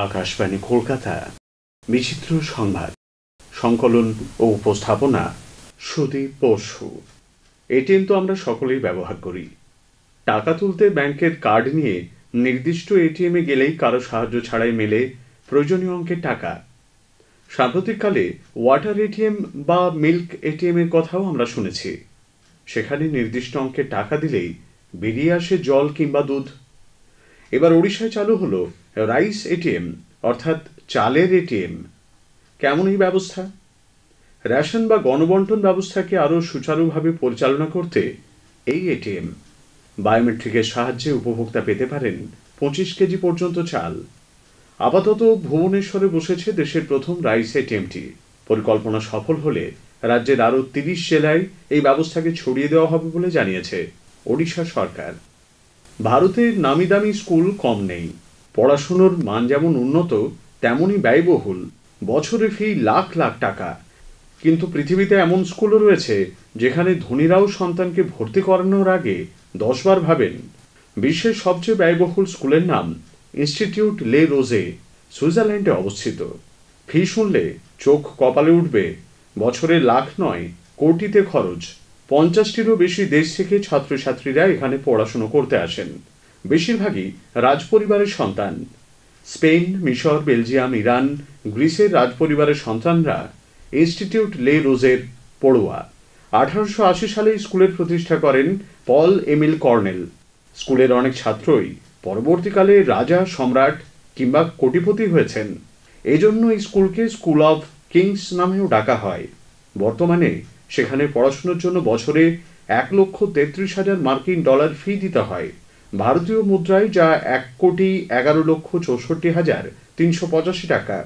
আকাশবাণী কলকাতা বিচিত্র সংবাদ সংকলন ও উপস্থাপনা সুদীপ বসু। এটিএম তো আমরা সকলেই ব্যবহার করি। টাকা তুলতে ব্যাংকের কার্ড নিয়ে নির্দিষ্ট এটিএমে গেলেই কারো সাহায্য ছাড়াই মেলে প্রয়োজনীয় অঙ্কের টাকা। সাম্প্রতিককালে ওয়াটার এটিএম বা মিল্ক এটিএম এর কথাও আমরা শুনেছি। সেখানে নির্দিষ্ট অঙ্কের টাকা দিলেই বেরিয়ে আসে জল কিংবা দুধ। এবার ওড়িশায় চালু হলো রাইস এটিএম অর্থাৎ চালের এটিএম। কেমন এই ব্যবস্থা? রেশন বা গণবন্টন ব্যবস্থাকে আরও সুচারুভাবে পরিচালনা করতে এই এটিএম বায়োমেট্রিকের সাহায্যে উপভোক্তা পেতে পারেন 25 কেজি পর্যন্ত চাল। আপাতত ভুবনেশ্বরে বসেছে দেশের প্রথম রাইস এটিএমটি। পরিকল্পনা সফল হলে রাজ্যের আরও 30 জেলায় এই ব্যবস্থাকে ছড়িয়ে দেওয়া হবে বলে জানিয়েছে ওড়িশা সরকার। ভারতের নামি দামি স্কুল কম নেই। পড়াশুনোর মান যেমন উন্নত তেমনই ব্যয়বহুল। বছরে ফি লাখ লাখ টাকা। কিন্তু পৃথিবীতে এমন স্কুলও রয়েছে যেখানে ধনীরাও সন্তানকে ভর্তি করানোর আগে 10 বার ভাবেন। বিশ্বের সবচেয়ে ব্যয়বহুল স্কুলের নাম ইনস্টিটিউট লে রোজে, সুইজারল্যান্ডে অবস্থিত। ফি শুনলে চোখ কপালে উঠবে। বছরে লাখ নয়, কোটিতে খরচ। 50টিরও বেশি দেশ থেকে ছাত্রছাত্রীরা এখানে পড়াশুনো করতে আসেন। বেশিরভাগই রাজপরিবারের সন্তান। স্পেন, মিশর, বেলজিয়াম, ইরান, গ্রিসের রাজপরিবারের সন্তানরা ইনস্টিটিউট লে রোজের পড়ুয়া। 1880 সালে স্কুলের প্রতিষ্ঠা করেন পল এমিল কর্নেল। স্কুলের অনেক ছাত্রই পরবর্তীকালে রাজা, সম্রাট কিংবা কোটিপতি হয়েছেন। এজন্য এই স্কুলকে স্কুল অব কিংস নামেও ডাকা হয়। বর্তমানে সেখানে পড়াশোনার জন্য বছরে $1,33,000 মার্কিন ফি দিতে হয়। ভারতীয় মুদ্রায় যা 1,11,64,385 টাকা।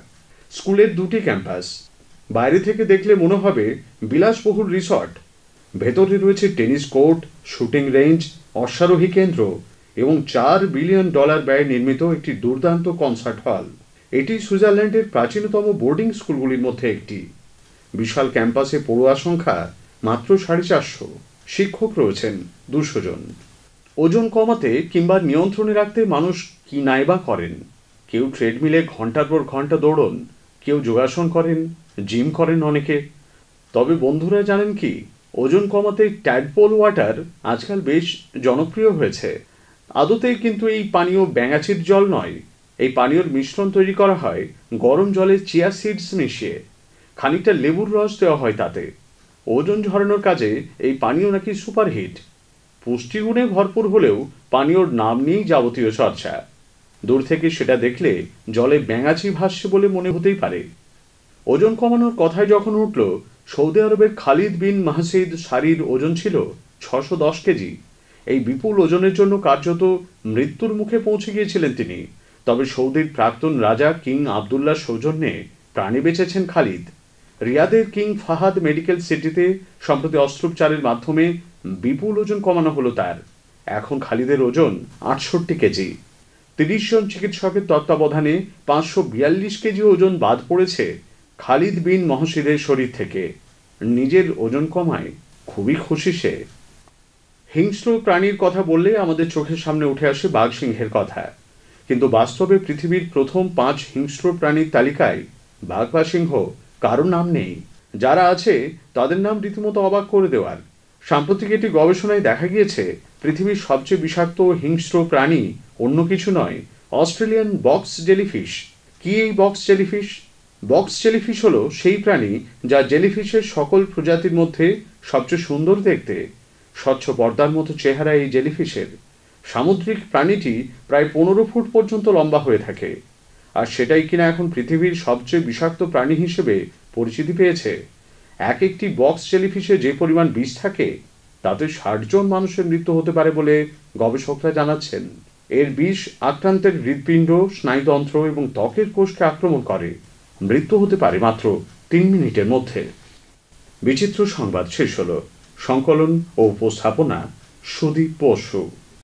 স্কুলের 2টি ক্যাম্পাস। বাইরে থেকে দেখলে মনে হবে বিলাসবহুল রিসর্ট। ভেতরে রয়েছে টেনিস কোর্ট, শুটিং রেঞ্জ, অশ্বারোহী কেন্দ্র এবং $4 বিলিয়ন ব্যয়ে নির্মিত একটি দুর্দান্ত কনসার্ট হল। এটি সুইজারল্যান্ডের প্রাচীনতম বোর্ডিং স্কুলগুলির মধ্যে একটি। বিশাল ক্যাম্পাসে পড়ুয়া সংখ্যা মাত্র 450। শিক্ষক রয়েছেন 200 জন। ওজন কমাতে কিংবা নিয়ন্ত্রণে রাখতে মানুষ কি নাইবা করেন। কেউ ট্রেডমিলে ঘন্টার পর ঘন্টা দৌড়ন, কেউ যোগাসন করেন, জিম করেন অনেকে। তবে বন্ধুরা জানেন কি, ওজন কমাতে ট্যাডপোল ওয়াটার আজকাল বেশ জনপ্রিয় হয়েছে। আদতে কিন্তু এই পানীয় ব্যাঙাচির জল নয়। এই পানীয়র মিশ্রণ তৈরি করা হয় গরম জলে চিয়া সিডস মিশিয়ে। খানিকটা লেবুর রস দেওয়া হয় তাতে। ওজন ঝরানোর কাজে এই পানীয় নাকি সুপারহিট। পুষ্টিগুণে ভরপুর হলেও পানীয়র নাম নিয়েই যাবতীয় চর্চা। দূর থেকে সেটা দেখলে জলে ব্যাঙাচি ভাসছে বলে মনে হতেই পারে। ওজন কমানোর কথায় যখন উঠল, সৌদি আরবের খালিদ বিন মাহসিদ সারির ওজন ছিল 610 কেজি। এই বিপুল ওজনের জন্য কার্যত মৃত্যুর মুখে পৌঁছে গিয়েছিলেন তিনি। তবে সৌদির প্রাক্তন রাজা কিং আবদুল্লাহ সৌজন্যে প্রাণে বেঁচেছেন খালিদ। রিয়াদের কিং ফাহাদ মেডিকেল সিটিতে সম্প্রতি অস্ত্রোপচারের মাধ্যমে বিপুল ওজন কমানো হলো তার। এখন খালিদের ওজন 68 কেজি। 30 জন চিকিৎসকের তত্ত্বাবধানে 542 কেজি ওজন বাদ পড়েছে খালিদ বিন মহসিদের শরীর থেকে। নিজের ওজন কমায় খুবই খুশি সে। হিংস্র প্রাণীর কথা বললে আমাদের চোখের সামনে উঠে আসে বাঘ সিংহের কথা। কিন্তু বাস্তবে পৃথিবীর প্রথম 5 হিংস্র প্রাণীর তালিকায় বাঘ বা সিংহ কারো নাম নেই। যারা আছে তাদের নাম রীতিমতো অবাক করে দেওয়ার। সাম্প্রতিক একটি গবেষণায় দেখা গিয়েছে পৃথিবীর সবচেয়ে বিষাক্ত হিংস্র প্রাণী অন্য কিছু নয়, অস্ট্রেলিয়ান বক্স জেলিফিশ। কি এই বক্স জেলিফিশ? বক্স জেলিফিশ হলো সেই প্রাণী যা জেলিফিশের সকল প্রজাতির মধ্যে সবচেয়ে সুন্দর দেখতে। স্বচ্ছ পর্দার মতো চেহারা এই জেলিফিশের। সামুদ্রিক প্রাণীটি প্রায় 15 ফুট পর্যন্ত লম্বা হয়ে থাকে। আর সেটাই কিনা এখন পৃথিবীর সবচেয়ে বিষাক্ত প্রাণী হিসেবে পরিচিতি পেয়েছে। একটি বক্স জেলিফিশে যে পরিমাণ বিষ থাকে তাতে 60 জন মানুষের মৃত্যু হতে পারে বলে গবেষকরা জানাচ্ছেন। এর বিষ আক্রান্তের হৃৎপিণ্ড, স্নায়ুতন্ত্র এবং ত্বকের কোষকে আক্রমণ করে। মৃত্যু হতে পারে মাত্র 3 মিনিটের মধ্যে। বিচিত্র সংবাদ শেষ হলো। সংকলন ও উপস্থাপনা সুদীপ বসু।